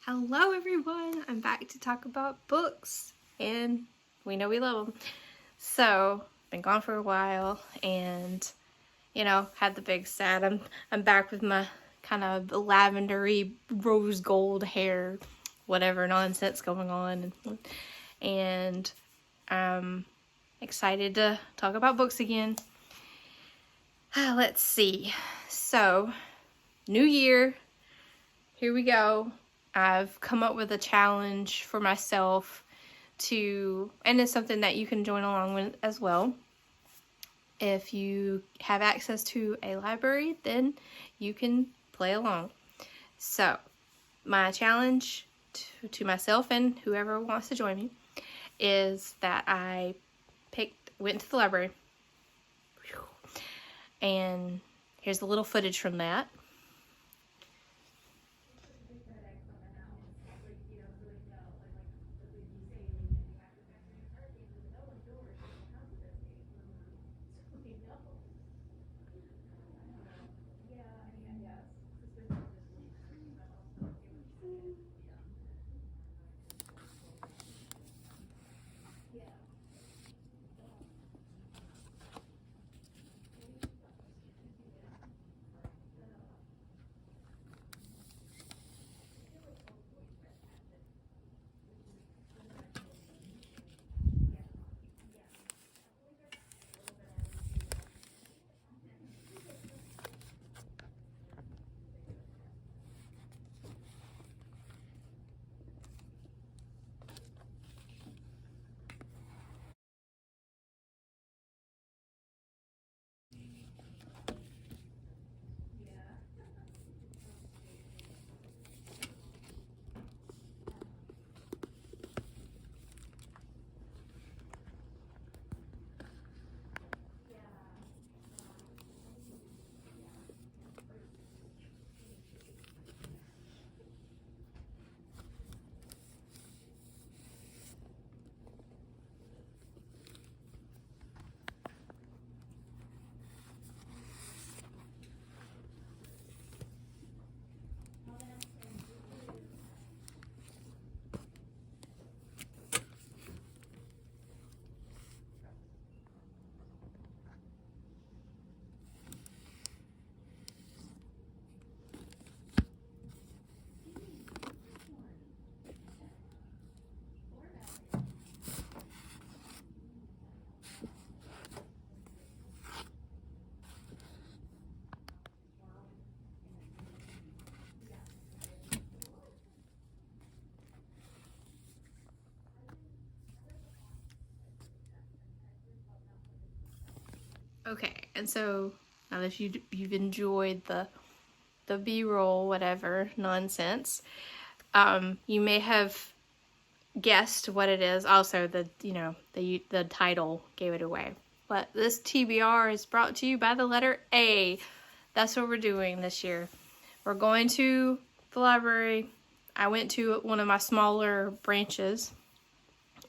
Hello everyone, I'm back to talk about books, and we know we love them. So, been gone for a while, and had the big sad. I'm back with my kind of lavendery rose gold hair, whatever nonsense going on, and I'm excited to talk about books again. Let's see. So, new year, here we go. I've come up with a challenge for myself and it's something that you can join along with as well. If you have access to a library, then you can play along. So, my challenge to myself and whoever wants to join me is that I went to the library, and here's a little footage from that. Okay, and so now that you've enjoyed the B-roll, whatever nonsense, you may have guessed what it is. Also, the title gave it away. But this TBR is brought to you by the letter A. That's what we're doing this year. We're going to the library. I went to one of my smaller branches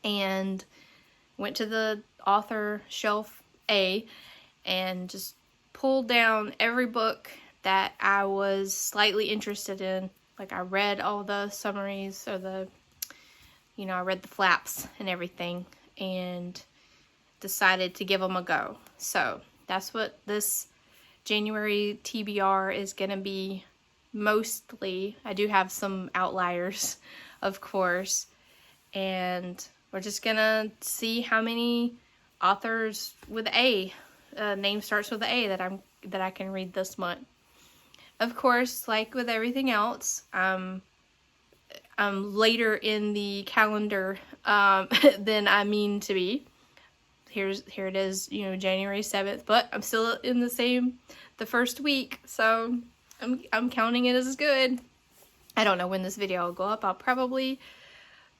and went to the author shelf A and just pulled down every book that I was slightly interested in. Like, I read all the summaries, or I read the flaps and everything, and decided to give them a go. So that's what this January TBR is going to be mostly. I do have some outliers, of course, and we're just going to see how many authors with A, name starts with A, that I can read this month. Of course, like with everything else, later in the calendar than I mean to be. Here it is, January 7th, but I'm still in the first week, so I'm counting it as good. I don't know when this video will go up. I'll probably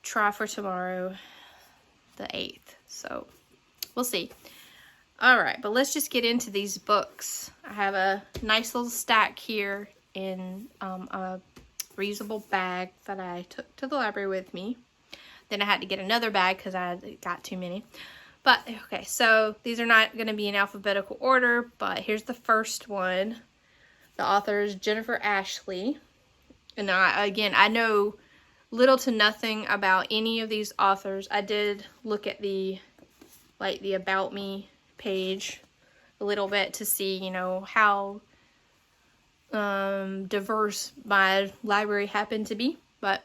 try for tomorrow, the 8th, so we'll see. Alright, but let's just get into these books. I have a nice little stack here in a reusable bag that I took to the library with me. Then I had to get another bag because I got too many. But, okay, so these are not going to be in alphabetical order, but here's the first one. The author is Jennifer Ashley. And I know little to nothing about any of these authors. I did look at the About Me page a little bit to see, you know, how diverse my library happened to be. But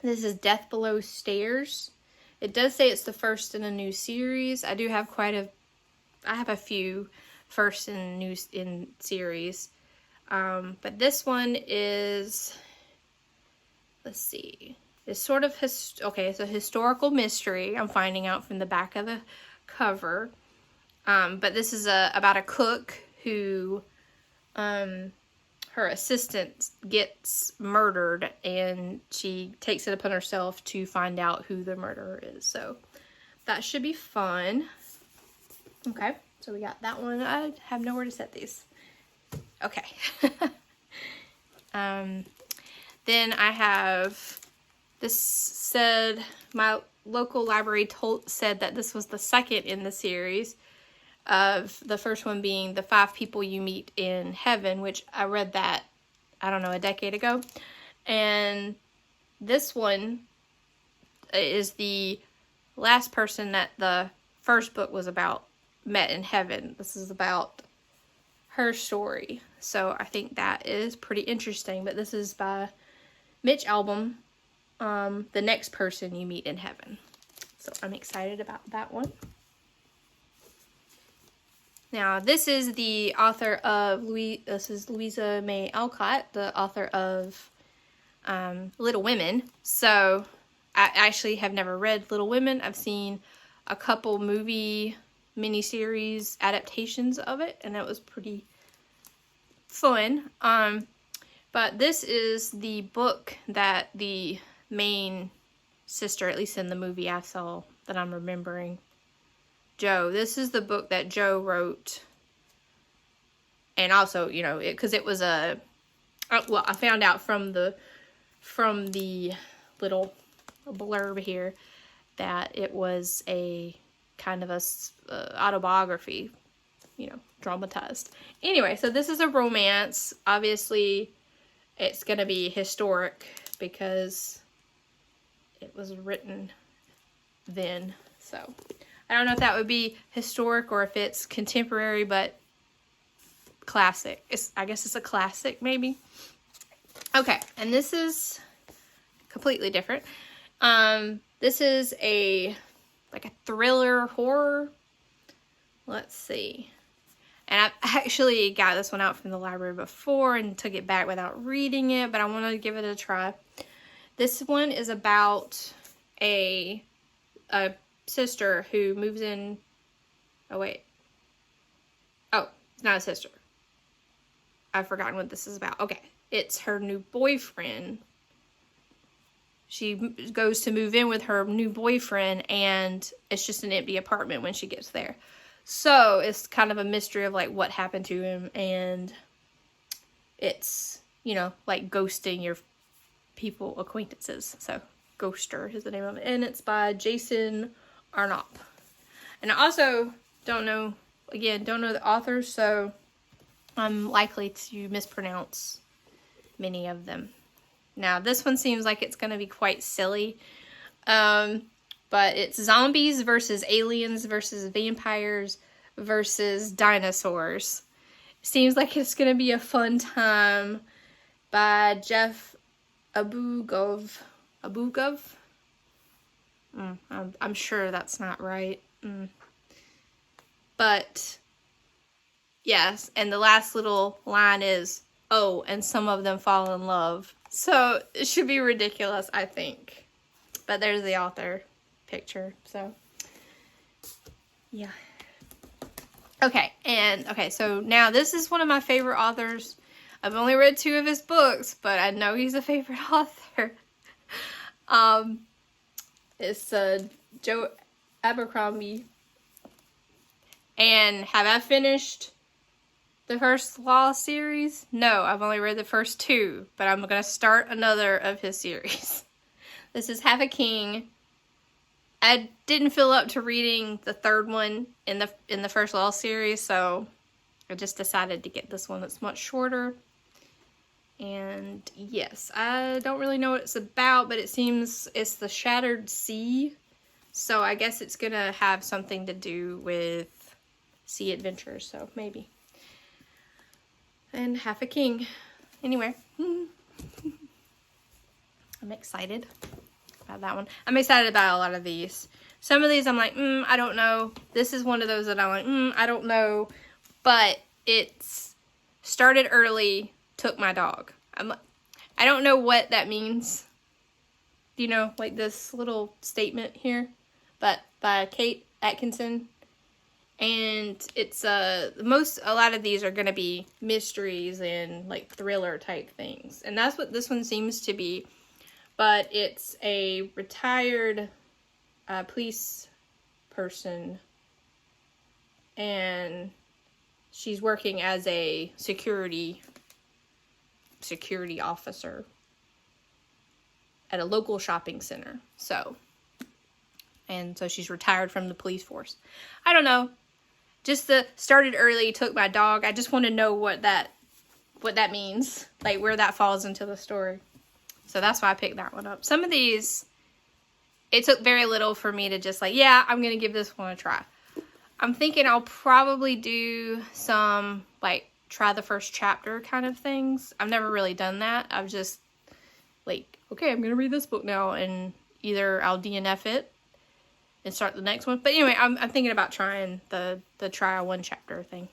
this is Death Below Stairs. It does say it's the first in a new series. I do have I have a few first in series. But this one is, let's see, it's sort of, okay, it's a historical mystery, I'm finding out from the back of the cover. But this is about a cook who, her assistant gets murdered, and she takes it upon herself to find out who the murderer is. So that should be fun. Okay, so we got that one. I have nowhere to set these. Okay. Then I have, this said, my local library said that this was the second in the series, of the first one being The 5 People You Meet in Heaven, which I read that, I don't know, a decade ago. And this one is the last person that the first book was about met in heaven. This is about her story. So I think that is pretty interesting. But this is by Mitch Albom, The Next Person You Meet in Heaven. So I'm excited about that one. Now, this is the author of, this is Louisa May Alcott, the author of Little Women. So, I actually have never read Little Women. I've seen a couple movie miniseries adaptations of it, and it was pretty fun. But this is the book that the main sister, at least in the movie I saw that I'm remembering, Jo. This is the book that Jo wrote. And also, you know, because it was a, well, I found out from the little blurb here that it was a kind of a autobiography, you know, dramatized. Anyway, so this is a romance. Obviously, it's going to be historic because it was written then. So I don't know if that would be historic or if it's contemporary, but classic. I guess it's a classic, maybe. Okay, and this is completely different. This is like a thriller horror. Let's see. And I actually got this one out from the library before and took it back without reading it, but I wanted to give it a try. This one is about a sister who moves in. Oh, wait. Oh, it's not a sister. I've forgotten what this is about. Okay. It's her new boyfriend. She goes to move in with her new boyfriend, and it's just an empty apartment when she gets there. So it's kind of a mystery of like what happened to him, and it's, you know, like ghosting your people, acquaintances. So Ghoster is the name of it, and it's by Jason Arnott. And I also don't know the authors, so I'm likely to mispronounce many of them. Now, this one seems like it's going to be quite silly, but it's zombies versus aliens versus vampires versus dinosaurs. Seems like it's going to be a fun time, by Jeff Abugov. I'm sure that's not right. But, yes, and the last little line is, oh, and some of them fall in love. So, it should be ridiculous, I think. But there's the author picture, so, yeah. Okay, so now this is one of my favorite authors. I've only read 2 of his books, but I know he's a favorite author. It's Joe Abercrombie. And have I finished the first Law series? No, I've only read the first 2, but I'm going to start another of his series. This is Have a King. I didn't feel up to reading the 3rd one in the first Law series, so I just decided to get this one that's much shorter. And yes, I don't really know what it's about, but it seems it's the Shattered Sea. So I guess it's gonna have something to do with sea adventures, so maybe. And Half a King. Anyway, I'm excited about that one. I'm excited about a lot of these. Some of these I'm like, I don't know. This is one of those that I'm like, I don't know. But it's started early, took my dog. I don't know what that means. Do you know, like this little statement here? But by Kate Atkinson. And it's a lot of these are going to be mysteries and like thriller type things. And that's what this one seems to be. But it's a retired police person, and she's working as a security officer at a local shopping center. So she's retired from the police force. I don't know. Just the started early, took my dog. I just want to know what that means, like where that falls into the story. So that's why I picked that one up. Some of these, it took very little for me to just like, yeah, I'm going to give this one a try. I'm thinking I'll probably do some like try the first chapter kind of things. I've never really done that. I've just like, okay, I'm going to read this book now, and either I'll DNF it and start the next one. But anyway, I'm thinking about trying the try one chapter thing.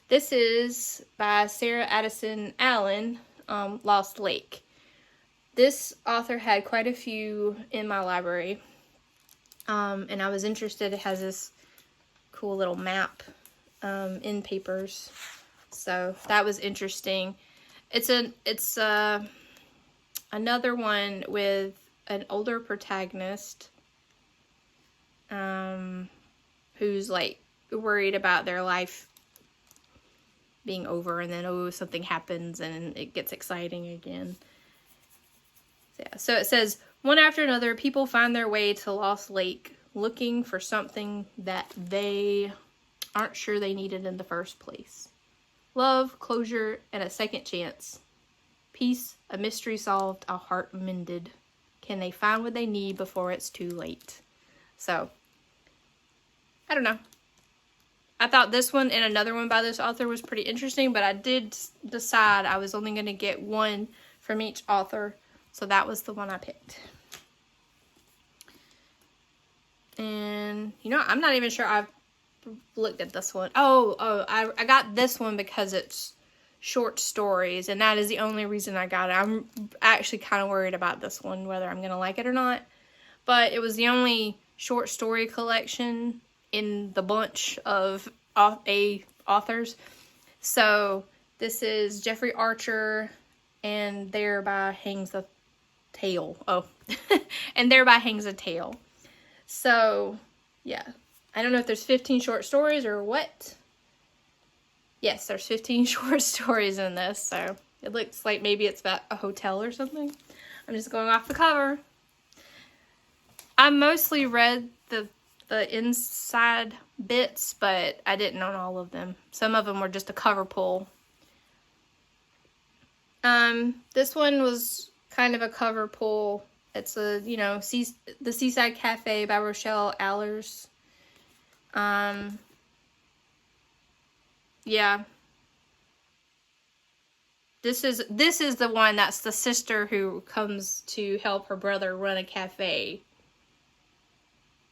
This is by Sarah Addison Allen, Lost Lake. This author had quite a few in my library, and I was interested. It has this cool little map in papers, so that was interesting. It's another one with an older protagonist who's like worried about their life being over, and then something happens and it gets exciting again. Yeah, so it says, one after another, people find their way to Lost Lake looking for something that they aren't sure they needed in the first place. Love, closure, and a second chance. Peace, a mystery solved, a heart mended. Can they find what they need before it's too late? So, I don't know. I thought this one and another one by this author was pretty interesting, but I did decide I was only going to get one from each author. So that was the one I picked. And, I'm not even sure I've looked at this one. I got this one because it's short stories, and that is the only reason I got it. I'm actually kind of worried about this one, whether I'm going to like it or not. But it was the only short story collection in the bunch of authors. So this is Jeffrey Archer, and Thereby Hangs a Tale. And Thereby Hangs a Tale. So, yeah. I don't know if there's 15 short stories or what. Yes, there's 15 short stories in this, so it looks like maybe it's about a hotel or something. I'm just going off the cover. I mostly read the inside bits, but I didn't own all of them. Some of them were just a cover pull. This one was kind of a cover pull. It's The Seaside Cafe by Rochelle Allers. Yeah. This is the one that's the sister who comes to help her brother run a cafe.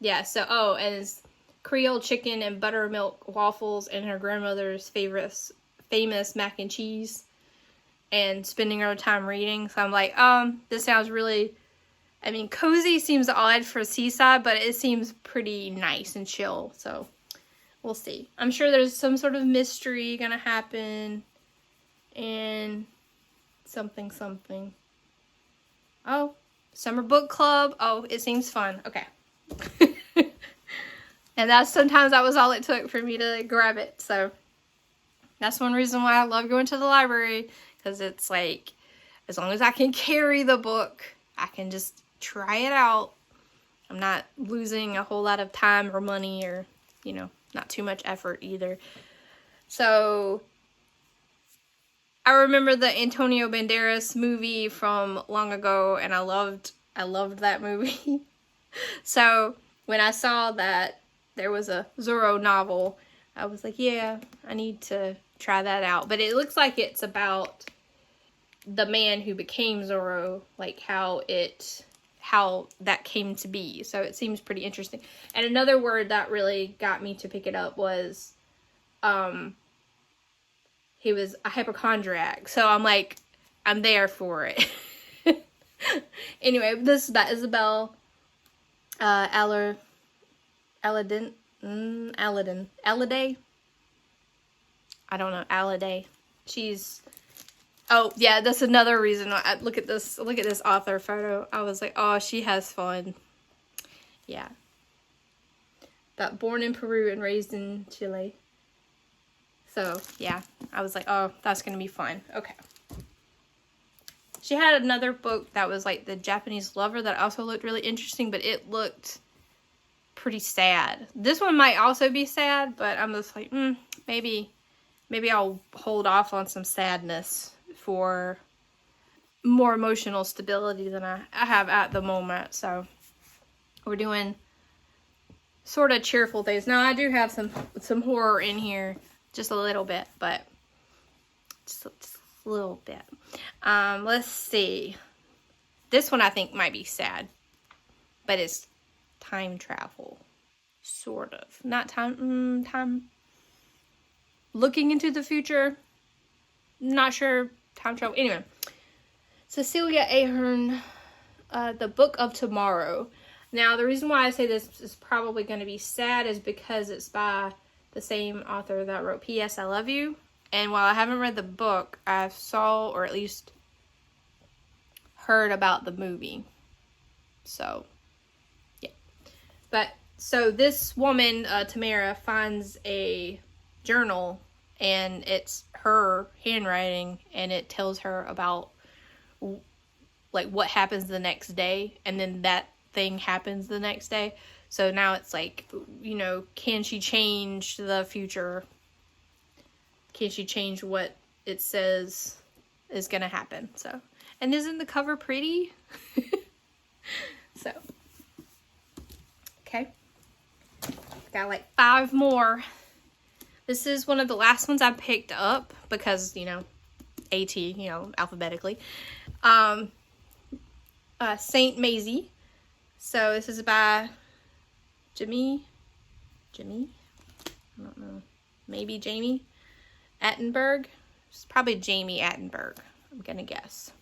Yeah, so, and it's Creole chicken and buttermilk waffles and her grandmother's famous mac and cheese, and spending her time reading. So I'm like, this sounds really, cozy seems odd for Seaside, but it seems pretty nice and chill, so we'll see. I'm sure there's some sort of mystery gonna happen, and something. Oh, summer book club. Oh, it seems fun. Okay. And sometimes that was all it took for me to grab it. So that's one reason why I love going to the library, because it's like, as long as I can carry the book, I can just try it out. I'm not losing a whole lot of time or money, or, not too much effort either. So I remember the Antonio Banderas movie from long ago, and I loved that movie. So when I saw that there was a Zorro novel, I was like, yeah, I need to try that out. But it looks like it's about the man who became Zorro, like how that came to be. So it seems pretty interesting. And another word that really got me to pick it up was he was a hypochondriac. So I'm like, I'm there for it. Anyway, this is by Isabel Alladin. Alliday. I don't know. Alliday. She's. Oh yeah, that's another reason. Look at this. Look at this author photo. I was like, oh, she has fun. Yeah. But born in Peru and raised in Chile. So yeah, I was like, oh, that's gonna be fun. Okay. She had another book that was like The Japanese Lover that also looked really interesting, but it looked pretty sad. This one might also be sad, but I'm just like, maybe I'll hold off on some sadness for more emotional stability than I have at the moment. So we're doing sort of cheerful things. Now I do have some horror in here, just a little bit, but just a little bit. Let's see. This one I think might be sad, but it's time travel, sort of. Not time. Looking into the future. Not sure. Time travel. Anyway, Cecilia Ahern, The Book of Tomorrow. Now, the reason why I say this is probably going to be sad is because it's by the same author that wrote P.S. I Love You. And while I haven't read the book, I saw, or at least heard about the movie. So, yeah. But, so this woman, Tamara, finds a journal, and it's her handwriting, and it tells her about, like, what happens the next day, and then that thing happens the next day. So now it's like, you know, can she change the future? Can she change what it says is going to happen? So, and isn't the cover pretty? So, okay. Got like 5 more. This is one of the last ones I picked up because, you know, AT, you know, alphabetically. Saint Maisie. So this is by Jimmy? I don't know. Maybe Jamie Attenberg. It's probably Jamie Attenberg, I'm gonna guess.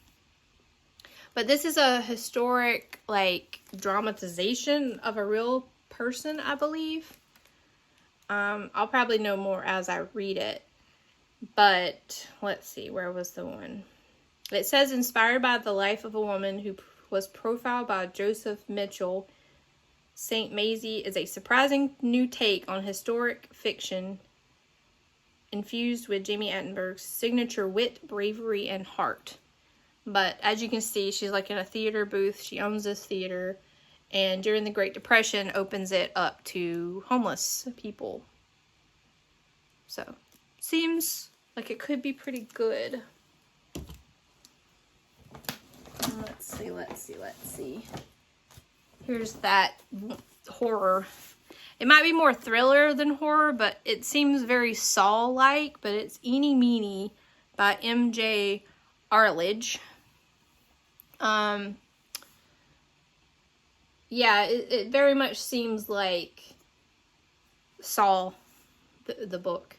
But this is a historic, like, dramatization of a real person, I believe. I'll probably know more as I read it. But, let's see, where was the one? It says, inspired by the life of a woman who was profiled by Joseph Mitchell, Saint Maisie is a surprising new take on historic fiction infused with Jamie Attenberg's signature wit, bravery, and heart. But as you can see, she's like in a theater booth. She owns this theater, and during the Great Depression opens it up to homeless people. So, seems like it could be pretty good. Let's see. Here's that horror. It might be more thriller than horror, but it seems very Saw-like, but it's Eeny Meeny by M.J. Arledge. Yeah, it very much seems like Saw, the book.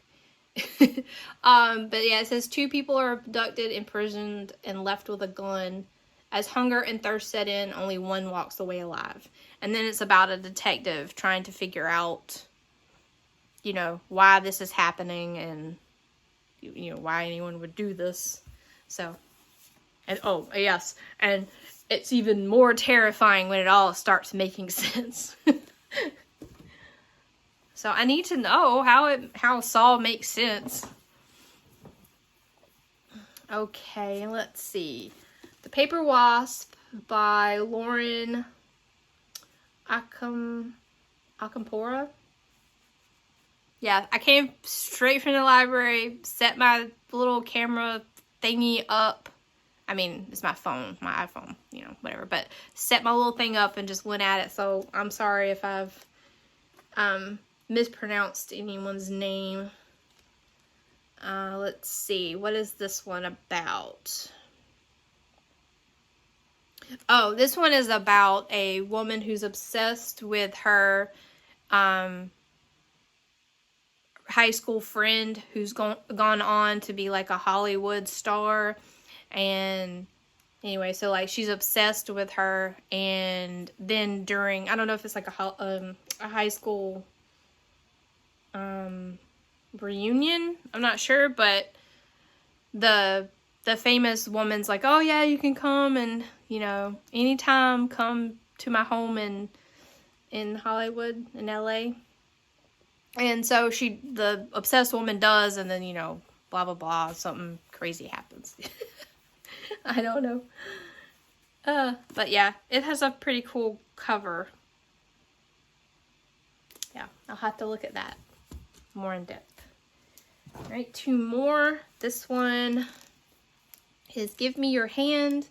But yeah, it says 2 people are abducted, imprisoned, and left with a gun. As hunger and thirst set in, only one walks away alive. And then it's about a detective trying to figure out, you know, why this is happening and, you know, why anyone would do this. So, and oh, yes, and it's even more terrifying when it all starts making sense. So I need to know how Saw makes sense. Okay, let's see. The Paper Wasp by Lauren Akampora. Yeah, I came straight from the library, set my little camera thingy up. I mean, it's my phone, my iPhone, you know, whatever. But set my little thing up and just went at it. So I'm sorry if I've mispronounced anyone's name. Let's see. What is this one about? Oh, this one is about a woman who's obsessed with her high school friend who's gone on to be like a Hollywood star. And anyway, so like she's obsessed with her, and then during, I don't know if it's like a high school reunion, I'm not sure, but the famous woman's like, oh yeah, you can come, and you know, anytime, come to my home in Hollywood, in LA. And so the obsessed woman does, and then, you know, blah blah blah, something crazy happens. I don't know. But yeah, it has a pretty cool cover. Yeah, I'll have to look at that more in depth. All right, 2 more. This one is Give Me Your Hand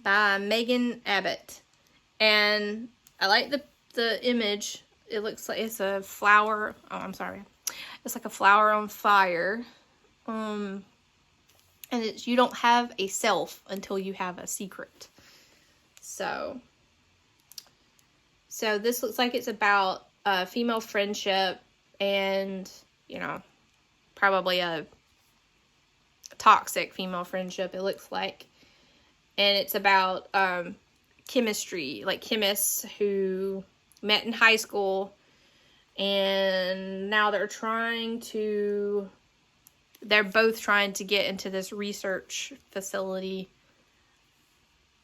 by Megan Abbott. And I like the image. It looks like it's a flower. Oh, I'm sorry. It's like a flower on fire. And it's, you don't have a self until you have a secret. So this looks like it's about female friendship and, you know, probably a toxic female friendship, it looks like. And it's about chemistry, like chemists who met in high school, and now they're both trying to get into this research facility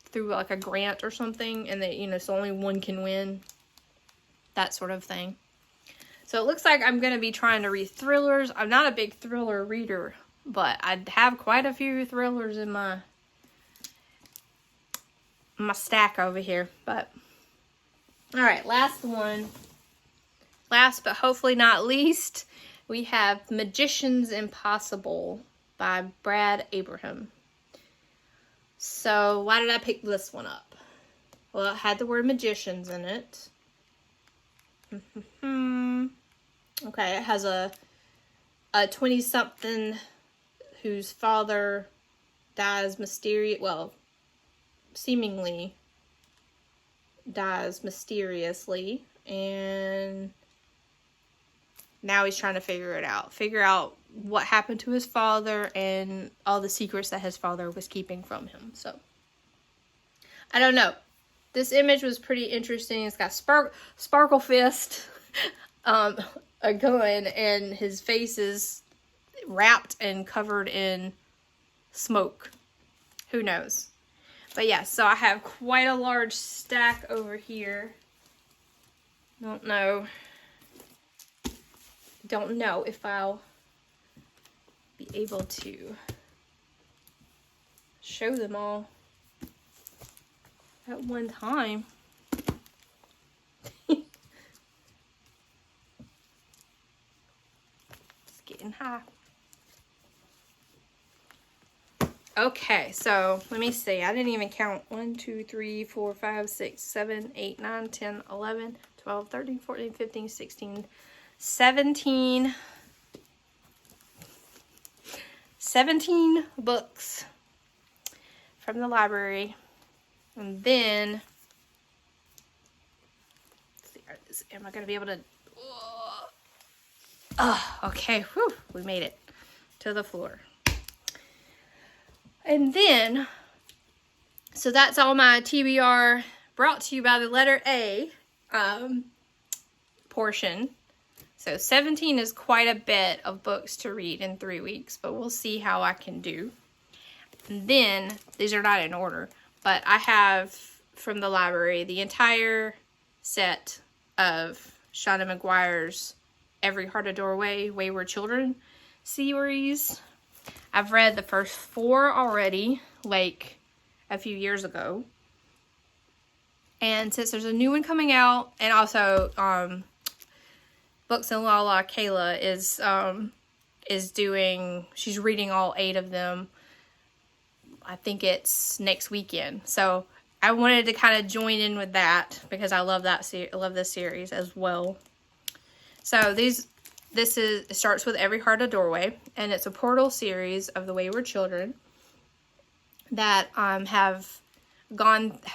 through like a grant or something, and that, you know, so only one can win, that sort of thing. So it looks like I'm going to be trying to read thrillers. I'm not a big thriller reader, but I have quite a few thrillers in my stack over here. But all right, last one. Last but hopefully not least, we have Magician's Impossible by Brad Abraham. So why did I pick this one up? Well, it had the word magicians in it. Okay, it has a 20-something whose father dies seemingly dies mysteriously, and now he's trying to figure out what happened to his father and all the secrets that his father was keeping from him. So I don't know. This image was pretty interesting. It's got Sparkle Fist, a gun, and his face is wrapped and covered in smoke. Who knows? But yeah, so I have quite a large stack over here. Don't know if I'll be able to show them all at one time. It's getting high. Okay, so let me see. I didn't even count. 1, 2, 3, 4, 5, 6, 7, 8, 9, 10, 11, 12, 13, 14, 15, 16, 17 books from the library. And then, let's see, am I going to be able to, okay, whew, we made it to the floor. And then, so that's all my TBR brought to you by the letter A portion. So 17 is quite a bit of books to read in 3 weeks, but we'll see how I can do. And then, these are not in order, but I have from the library the entire set of Shauna McGuire's Every Heart a Doorway, Wayward Children series. I've read the first 4 already, like a few years ago. And since there's a new one coming out, and also Books and Lala Kayla is doing, she's reading all 8 of them I think it's next weekend. So I wanted to kind of join in with that because I love this series as well. So it starts with Every Heart a Doorway, and it's a portal series of the wayward children that have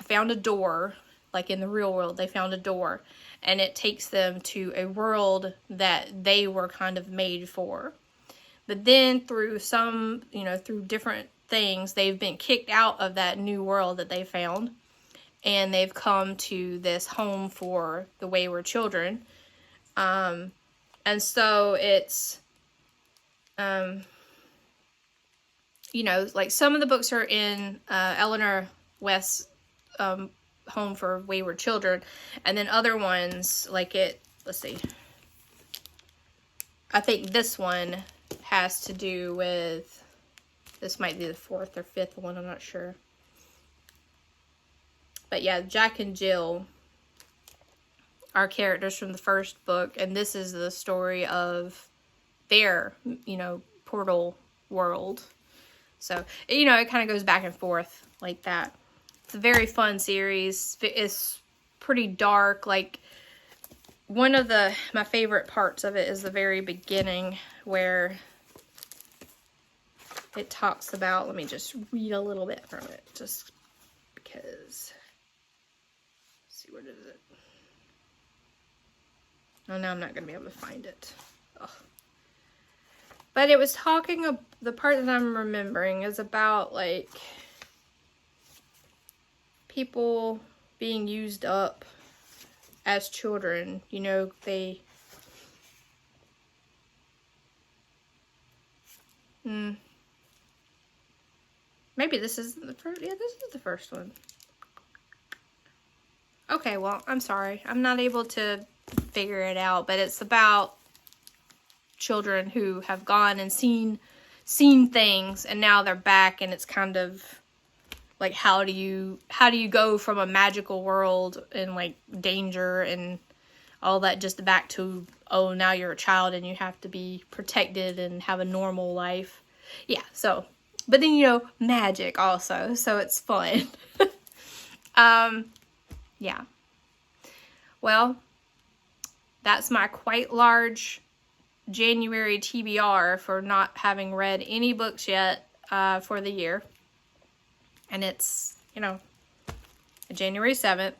found a door, like in the real world. They found a door, and it takes them to a world that they were kind of made for. But then through through different things, they've been kicked out of that new world that they found, and they've come to this home for the wayward children. And so it's, like some of the books are in Eleanor West's Home for Wayward Children, and then other ones, like let's see, I think this one has to do with, this might be the 4th or 5th one, I'm not sure. But yeah, Jack and Jill are characters from the first book, and this is the story of their, portal world. So, it kind of goes back and forth like that. It's a very fun series. It's pretty dark. Like, one of my favorite parts of it is the very beginning where it talks about, let me just read a little bit from it, just because, let's see, where is it? Oh, now I'm not going to be able to find it. Ugh. But it was talking, the part that I'm remembering is about, like, people being used up as children. Maybe this isn't the first. Yeah, this is the first one. Okay, well, I'm sorry. I'm not able to figure it out, but it's about children who have gone and seen things, and now they're back, and it's kind of like, how do you go from a magical world and like danger and all that just back to, oh, now you're a child and you have to be protected and have a normal life. Yeah, so, but then, magic also, so it's fun. Yeah. Well, that's my quite large January TBR for not having read any books yet for the year. And it's, January 7th.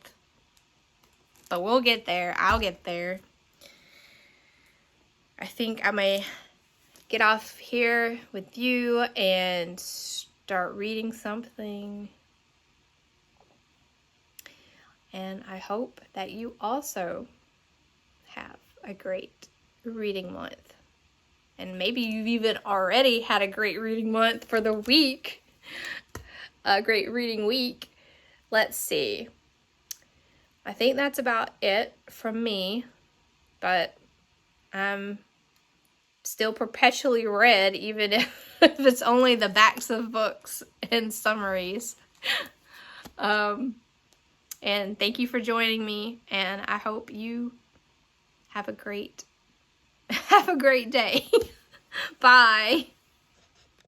But we'll get there. I'll get there. I think I may get off here with you and start reading something. And I hope that you also have a great reading month. And maybe you've even already had a great reading month for the week. A great reading week. Let's see. I think that's about it from me. But I'm still perpetually read, even if it's only the backs of books and summaries. And thank you for joining me, and I hope you have a great day. Bye.